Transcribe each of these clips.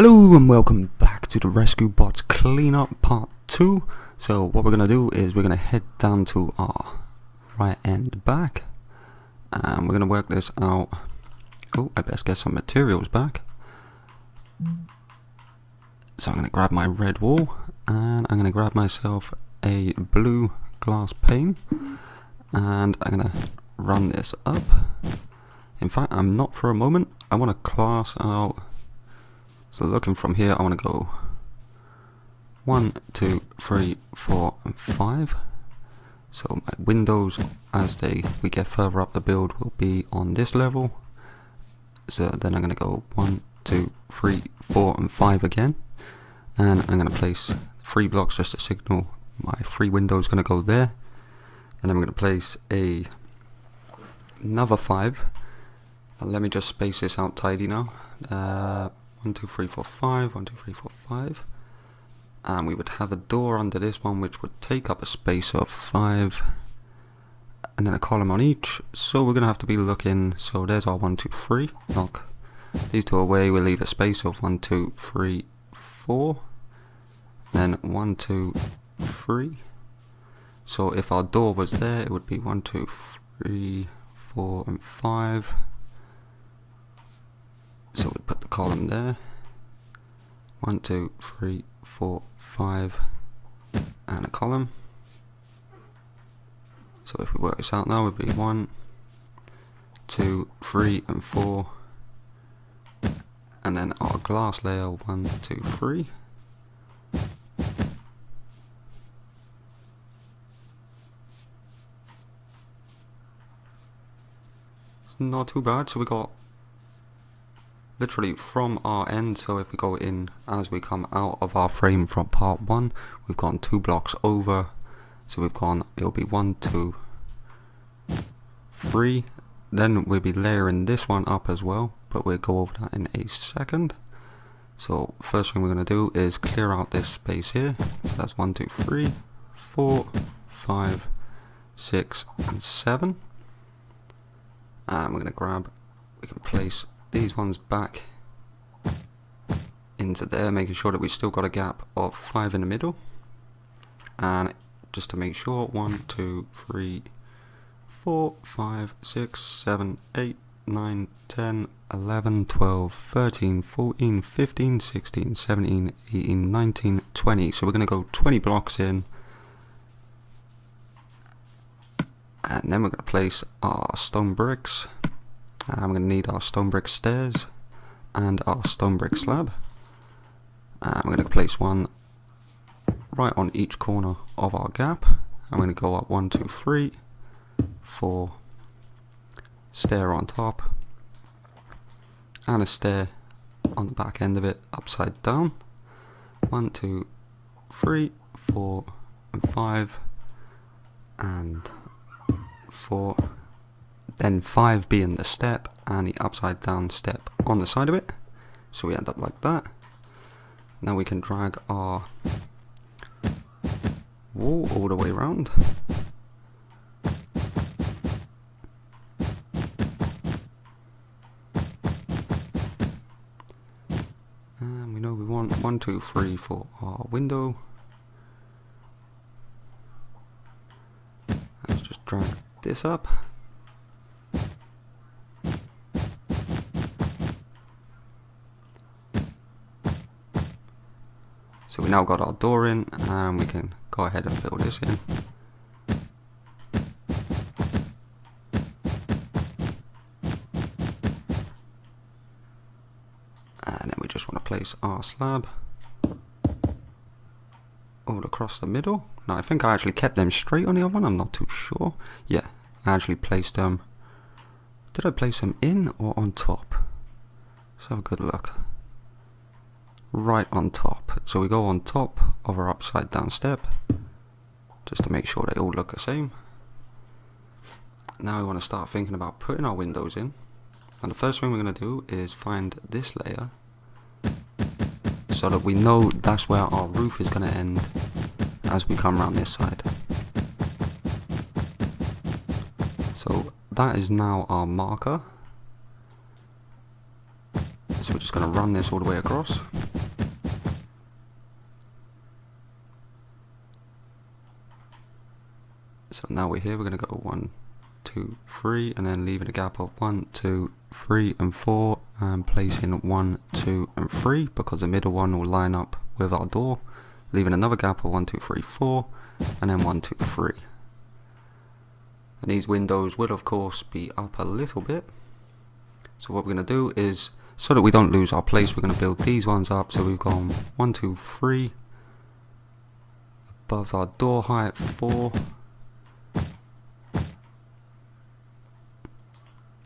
Hello and welcome back to the Rescue Bots Cleanup Part 2. So what we're going to do is we're going to head down to our right end back. And we're going to work this out. Oh, I best get some materials back. So I'm going to grab my red wool and I'm going to grab myself a blue glass pane. And I'm going to run this up. In fact, I'm not for a moment. I want to class out. So looking from here, I want to go 1, 2, 3, 4, and 5. So my windows, as we get further up the build, will be on this level. So then I'm going to go 1, 2, 3, 4, and 5 again. And I'm going to place 3 blocks just to signal my 3 windows going to go there. And then I'm going to place another 5. Let me just space this out tidy now. 1, 2, 3, 4, 5, 1, 2, 3, 4, 5. And we would have a door under this one which would take up a space of 5. And then a column on each. So we're going to have to be looking, so there's our 1, 2, 3. Knock these two away, we'll leave a space of 1, 2, 3, 4. Then 1, 2, 3. So if our door was there, it would be 1, 2, 3, 4, and 5. So we put the column there. 1, 2, 3, 4, 5, and a column. So if we work this out now, it would be 1, 2, 3, and 4. And then our glass layer, 1, 2, 3. It's not too bad. So we got literally from our end, so if we go in as we come out of our frame from part 1, we've gone 2 blocks over, so we've gone, it'll be 1, 2, 3, then we'll be layering this one up as well, but we'll go over that in a second. So first thing we're going to do is clear out this space here, so that's 1, 2, 3, 4, 5, 6, and 7, and we're going to grab, we can place these ones back into there, making sure that we've still got a gap of 5 in the middle. And just to make sure, 1, 2, 3, 4, 5, 6, 7, 8, 9, 10, 11, 12, 13, 14, 15, 16, 17, 18, 19, 20. So we're going to go 20 blocks in. And then we're going to place our stone bricks. I'm going to need our stone brick stairs and our stone brick slab. I'm going to place one right on each corner of our gap. I'm going to go up 1, 2, 3, 4, stair on top, and a stair on the back end of it upside down. 1, 2, 3, 4, and 5, and 4. Then 5 being the step and the upside down step on the side of it. So we end up like that. Now we can drag our wall all the way around. And we know we want 1, 2, 3 for our window. Let's just drag this up. So we now got our door in, and we can go ahead and fill this in. And then we just want to place our slab all across the middle. Now I think I actually kept them straight on the other one, I'm not too sure. Yeah, I actually placed them. Did I place them in or on top? Let's have a good look. Right on top. So we go on top of our upside down step just to make sure they all look the same. Now we want to start thinking about putting our windows in, and the first thing we're going to do is find this layer so that we know that's where our roof is going to end as we come around this side. So that is now our marker. So we're just going to run this all the way across. So now we're here, we're going to go 1, 2, 3, and then leaving a gap of 1, 2, 3 and 4, and placing 1, 2 and 3, because the middle one will line up with our door, leaving another gap of 1, 2, 3, 4, and then 1, 2, 3. And these windows will of course be up a little bit. So what we're going to do is, so that we don't lose our place, we're going to build these ones up. So we've gone 1, 2, 3, above our door height 4,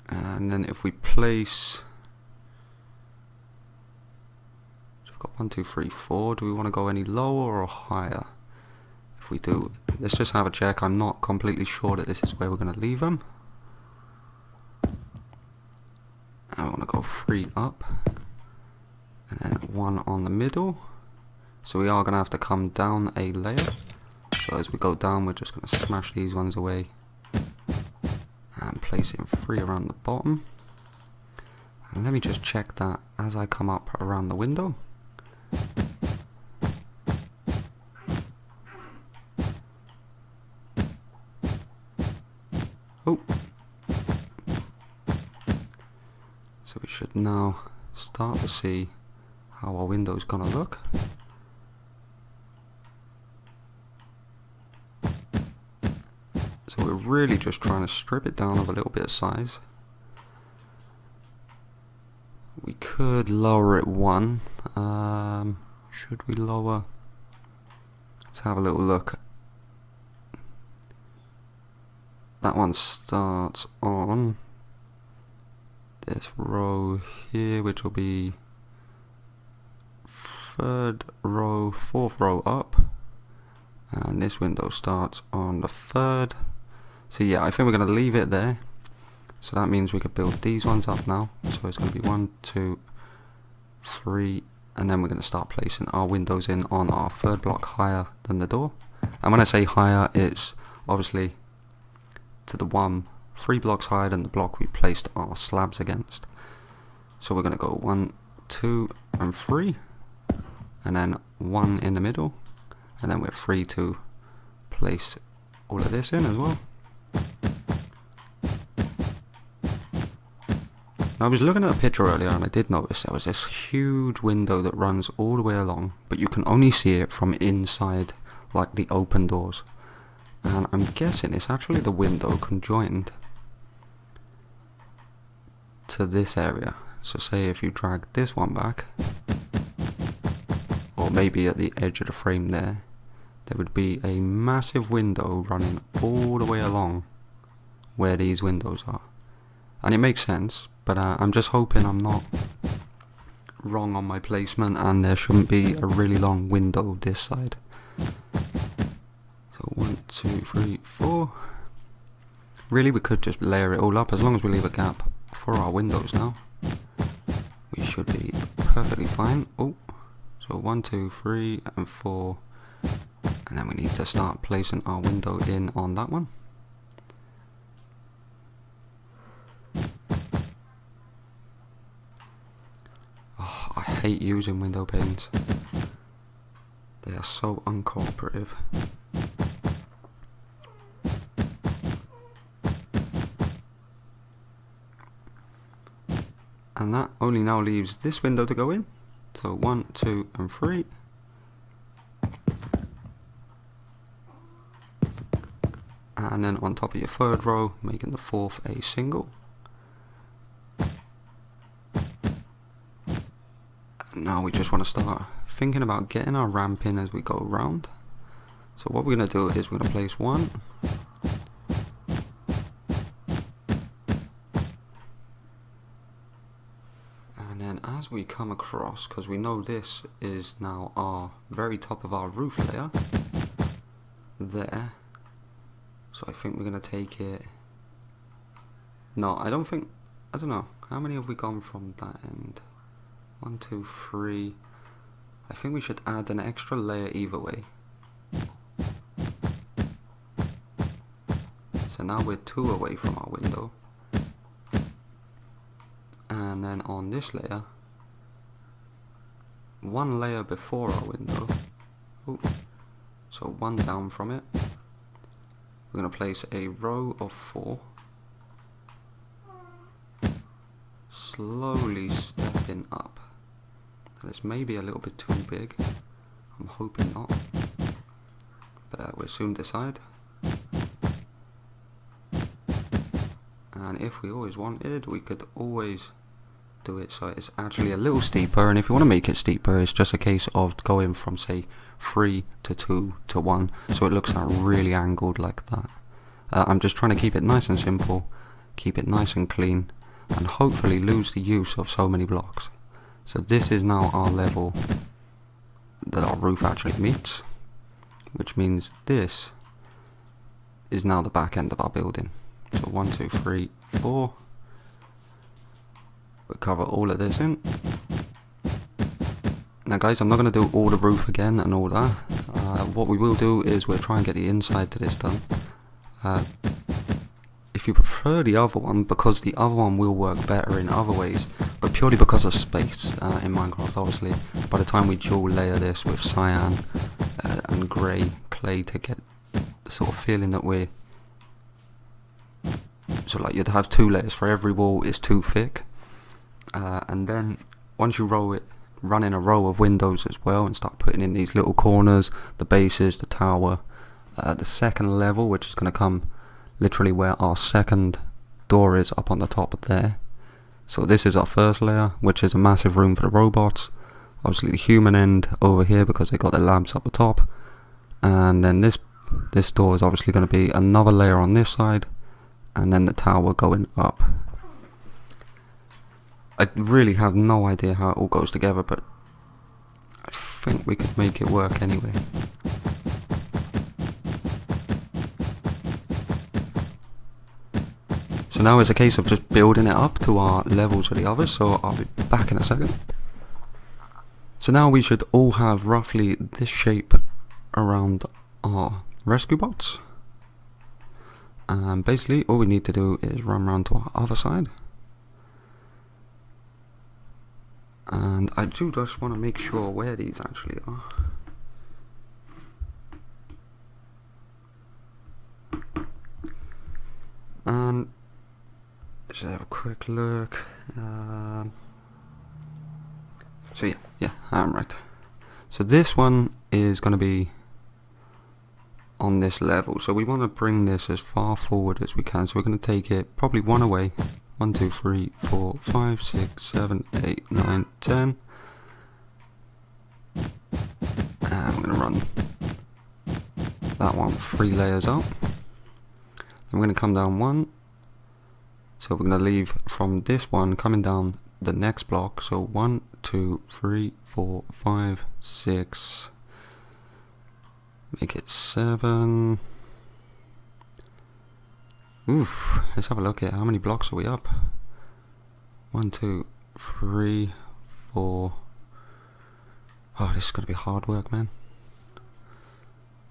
and then if we place, we've got 1, 2, 3, 4. Do we want to go any lower or higher? If we do, let's just have a check. I'm not completely sure that this is where we're going to leave them. I want to go 3 up, and then 1 on the middle. So we are going to have to come down a layer. So as we go down, we're just going to smash these ones away and place in 3 around the bottom. And let me just check that as I come up around the window. Oh. So we should now start to see how our window's gonna look. So we're really just trying to strip it down of a little bit of size. We could lower it 1. Should we lower? Let's have a little look. That one starts on this row here, which will be 3rd row, 4th row up, and this window starts on the 3rd. So yeah, I think we're going to leave it there. So that means we could build these ones up now. So it's going to be 1, 2, 3, and then we're going to start placing our windows in on our 3rd block higher than the door. And when I say higher, it's obviously to the 3 blocks higher than the block we placed our slabs against. So we're going to go 1, 2 and 3, and then 1 in the middle, and then we're free to place all of this in as well. Now I was looking at a picture earlier and I did notice there was this huge window that runs all the way along, but you can only see it from inside, like the open doors. And I'm guessing it's actually the window conjoined to this area. So say if you drag this one back, or maybe at the edge of the frame there would be a massive window running all the way along where these windows are. And it makes sense, but I'm just hoping I'm not wrong on my placement and there shouldn't be a really long window this side. So 1, 2, 3, 4. Really, we could just layer it all up as long as we leave a gap for our windows now. We should be perfectly fine. Oh, so 1, 2, 3 and 4, and then we need to start placing our window in on that one. Oh, I hate using window panes. They are so uncooperative. And that only now leaves this window to go in. So 1, 2 and 3. And then on top of your 3rd row, making the 4th a single. And now we just want to start thinking about getting our ramp in as we go around. So what we're going to do is we're going to place 1. And then as we come across, because we know this is now our very top of our roof layer, there. So I think we're going to take it, no, I don't know, how many have we gone from that end? 1, 2, 3, I think we should add an extra layer either way. So now we're 2 away from our window. And then on this layer, 1 layer before our window. Ooh. So 1 down from it. we're going to place a row of 4, slowly stepping up. This may be a little bit too big, I'm hoping not, but we'll soon decide. And if we always wanted, we could always do it so it's actually a little steeper, and if you want to make it steeper, it's just a case of going from, say, 3 to 2 to 1, so it looks out really angled like that. I'm just trying to keep it nice and simple, keep it nice and clean, and hopefully lose the use of so many blocks. So this is now our level that our roof actually meets, which means this is now the back end of our building. So 1, 2, 3, 4. We'll cover all of this in. Now guys, I'm not going to do all the roof again and all that. What we will do is we'll try and get the inside to this done. If you prefer the other one, because the other one will work better in other ways, but purely because of space in Minecraft, obviously, by the time we dual layer this with cyan and grey clay to get the sort of feeling that we're, so like you'd have 2 layers for every wall is too thick, and then once you run in a row of windows as well and start putting in these little corners, the bases, the tower, the second level, which is going to come literally where our second door is, up on the top there. So this is our first layer, which is a massive room for the robots, obviously the human end over here because they got their labs up the top, and then this door is obviously going to be another layer on this side, and then the tower going up. I really have no idea how it all goes together, but I think we could make it work anyway. So now it's a case of just building it up to our levels of the others, so I'll be back in a second. So now we should all have roughly this shape around our rescue bots. And basically all we need to do is run around to our other side. And I do just want to make sure where these actually are. And let's have a quick look. So yeah, I'm right. So this one is going to be on this level. So we want to bring this as far forward as we can. So we're going to take it probably 1 away. 1, 2, 3, 4, 5, 6, 7, 8, 9, 10. And I'm going to run that one 3 layers out. I'm going to come down 1. So we're going to leave from this one coming down the next block. So 1, 2, 3, 4, 5, 6. Make it 7. Oof, let's have a look at how many blocks are we up. 1, 2, 3, 4. Oh, this is going to be hard work, man.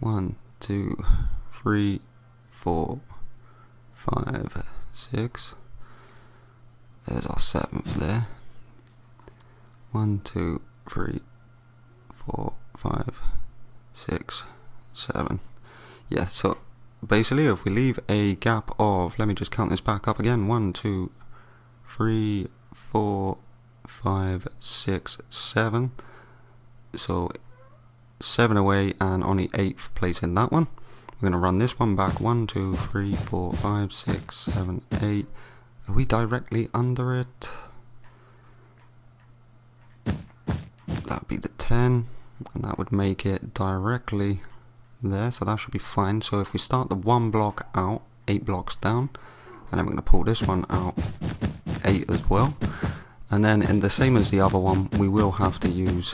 1, 2, 3, 4, 5, 6. There's our 7th there. 1, 2, 3, 4, 5, 6, 7. Yeah, so basically if we leave a gap of, let me just count this back up again, 1, 2, 3, 4, 5, 6, 7. So 7 away and only 8th place in that one. We're going to run this one back, 1, 2, 3, 4, 5, 6, 7, 8. Are we directly under it? That would be the 10, and that would make it directly there, so that should be fine. So if we start the 1 block out, 8 blocks down, and then we're going to pull this one out 8 as well, and then in the same as the other one we will have to use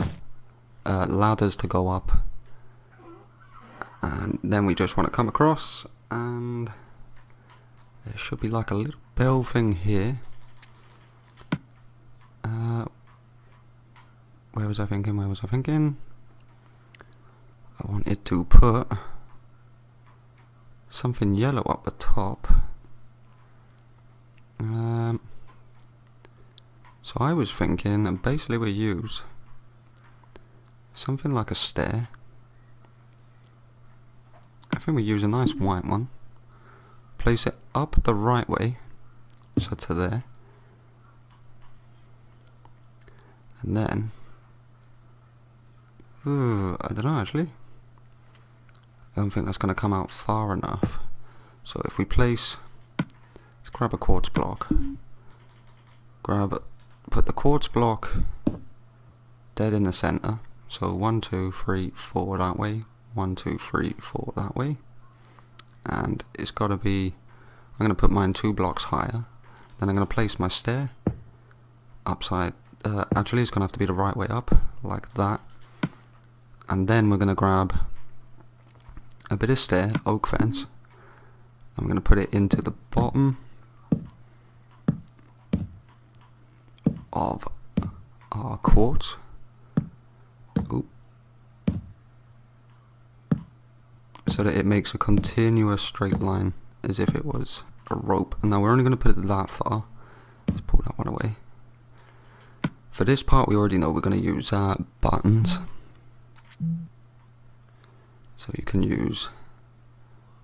ladders to go up, and then we just want to come across, and there should be like a little bell thing here. Where was I thinking? I wanted to put something yellow up the top. So I was thinking, and basically we use something like a stair. I think we use a nice white one, place it up the right way, so to there, and then I don't know actually. I don't think that's going to come out far enough. So if we place, let's grab a quartz block, put the quartz block dead in the center. So 1, 2, 3, 4 that way, 1, 2, 3, 4 that way, and it's got to be, I'm going to put mine 2 blocks higher. Then I'm going to place my stair upside, actually it's going to have to be the right way up, like that. And then we're going to grab a bit of stair, oak fence. I'm going to put it into the bottom of our quartz. Oop. So that it makes a continuous straight line as if it was a rope. And now we're only going to put it that far. Let's pull that one away. For this part we already know we're going to use buttons. So you can use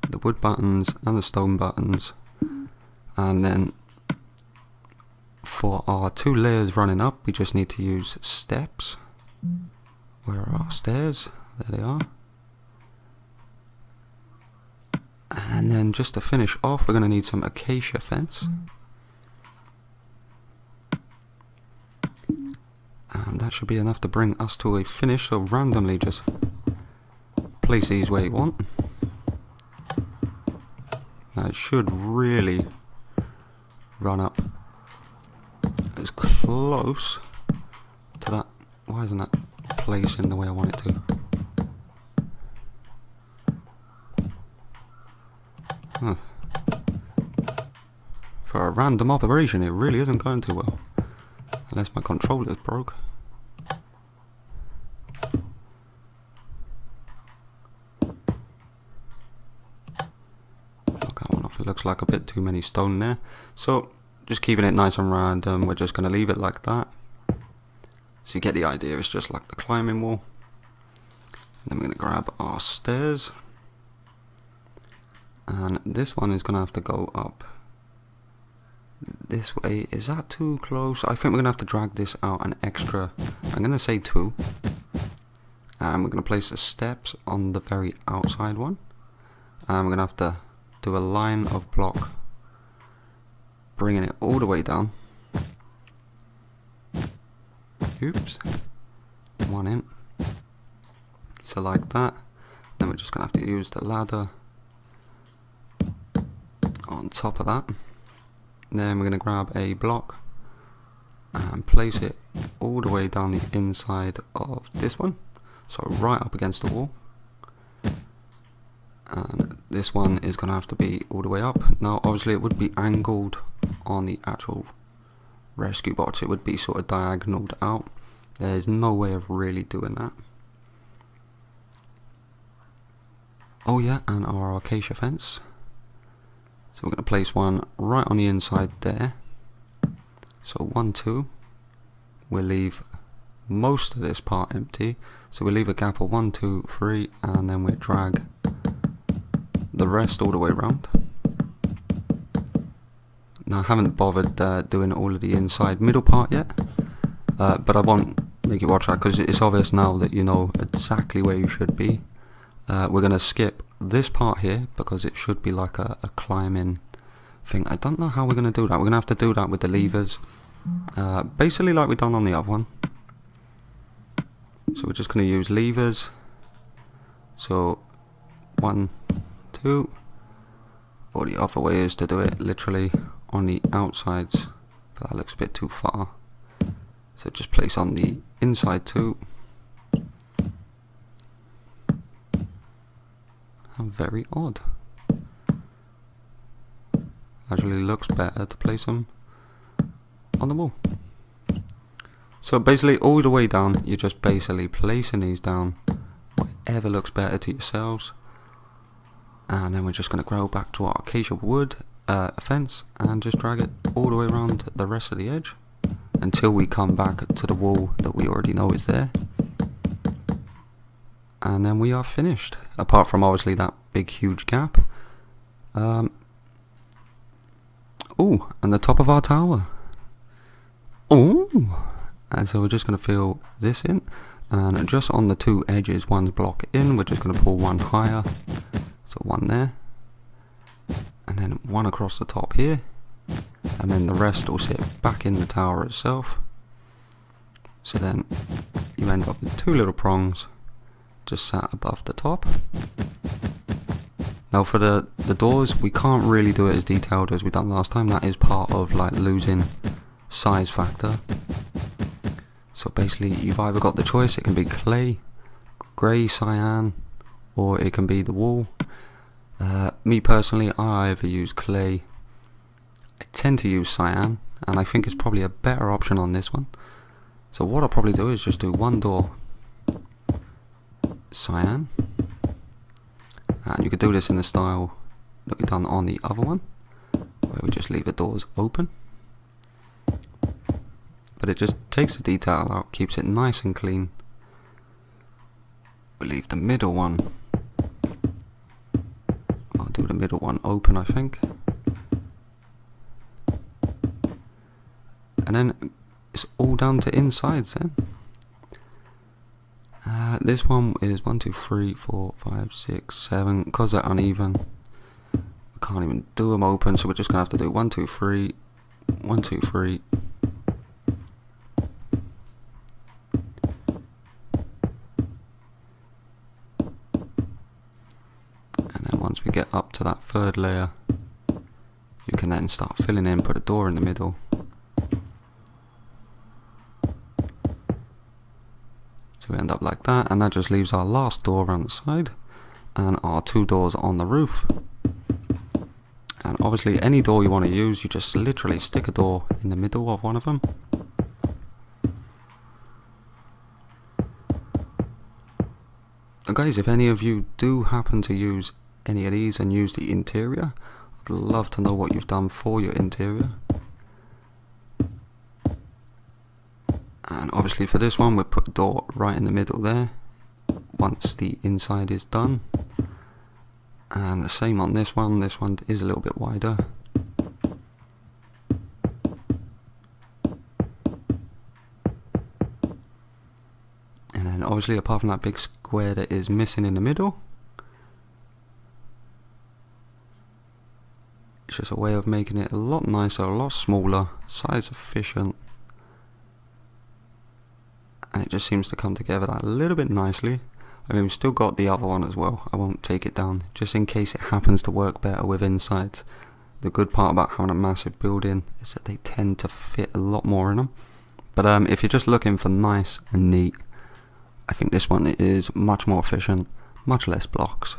the wood buttons and the stone buttons, and then for our 2 layers running up we just need to use steps. Where are our stairs? There they are. And then just to finish off we're going to need some acacia fence, and that should be enough to bring us to a finish. So randomly just place these where you want. Now it should really run up as close to that. Why isn't that placing the way I want it to? Huh. For a random operation it really isn't going too well. Unless my controller's broke. It looks like a bit too many stone there, so just keeping it nice and random, we're just going to leave it like that. So you get the idea, it's just like the climbing wall. And then we're going to grab our stairs, and this one is going to have to go up this way. Is that too close? I think we're going to have to drag this out an extra, I'm going to say 2, and we're going to place the steps on the very outside one, and we're going to have to do a line of block, bringing it all the way down. Oops, 1 in. So like that. Then we're just gonna have to use the ladder on top of that. Then we're gonna grab a block and place it all the way down the inside of this one, so right up against the wall. And this one is going to have to be all the way up. Now obviously it would be angled on the actual rescue box, it would be sort of diagonaled out. There's no way of really doing that. Oh yeah, and our acacia fence. So we're going to place one right on the inside there. So 1, 2. We'll leave most of this part empty. So we'll leave a gap of 1, 2, 3, and then we'll drag the rest all the way around. Now I haven't bothered doing all of the inside middle part yet, but I won't make you watch that because it's obvious now that you know exactly where you should be. We're going to skip this part here because it should be like a climbing thing. I don't know how we're going to do that. We're going to have to do that with the levers, basically like we've done on the other one. So we're just going to use levers. So 1, 2, or the other way is to do it literally on the outsides, but that looks a bit too far. So just place on the inside 2. How very odd. Actually looks better to place them on the wall. So basically all the way down, you're just basically placing these down whatever looks better to yourselves. And then we're just going to go back to our acacia wood fence and just drag it all the way around the rest of the edge until we come back to the wall that we already know is there. And then we are finished, apart from obviously that big huge gap. Oh, and the top of our tower. Oh, and so we're just going to fill this in, and just on the two edges, one's block in, we're just going to pull one higher, so one there, and then one across the top here, and then the rest will sit back in the tower itself. So then you end up with two little prongs just sat above the top. Now for the doors, we can't really do it as detailed as we done last time. That is part of like losing size factor. So basically you've either got the choice, it can be clay, grey, cyan, or it can be the wool. Me personally, I either use clay. I tend to use cyan, and I think it's probably a better option on this one. So what I'll probably do is just do one door cyan, and you could do this in the style that we've done on the other one, where we just leave the doors open. But it just takes the detail out, keeps it nice and clean. We'll leave the middle one, I'll do the middle one open, I think. And then it's all down to insides then. This one is 1, 2, 3, 4, 5, 6, 7. Because they're uneven, we can't even do them open, so we're just going to have to do 1, 2, 3, 1, 2, 3. And then once we get up to that third layer, you can then start filling in, put a door in the middle. So we end up like that, and that just leaves our last door on the side and our two doors on the roof. And obviously any door you want to use, you just literally stick a door in the middle of one of them. Now guys, if any of you do happen to use any of these and use the interior, I'd love to know what you've done for your interior. And obviously for this one, we'll put a door right in the middle there once the inside is done. And the same on this one is a little bit wider. And then obviously apart from that big square that is missing in the middle, it's just a way of making it a lot nicer, a lot smaller, size efficient. And it just seems to come together that little bit nicely. I mean, we've still got the other one as well. I won't take it down, just in case it happens to work better with insides. The good part about having a massive building is that they tend to fit a lot more in them. But if you're just looking for nice and neat, I think this one is much more efficient, much less blocks.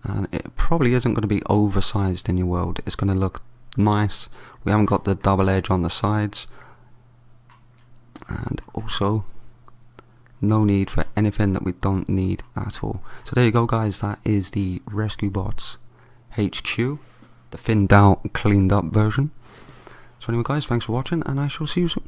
And it probably isn't going to be oversized in your world. It's going to look nice. We haven't got the double edge on the sides. And also, no need for anything that we don't need at all. So there you go guys, that is the Rescue Bots HQ, the thinned out, cleaned up version. So anyway guys, thanks for watching, and I shall see you soon.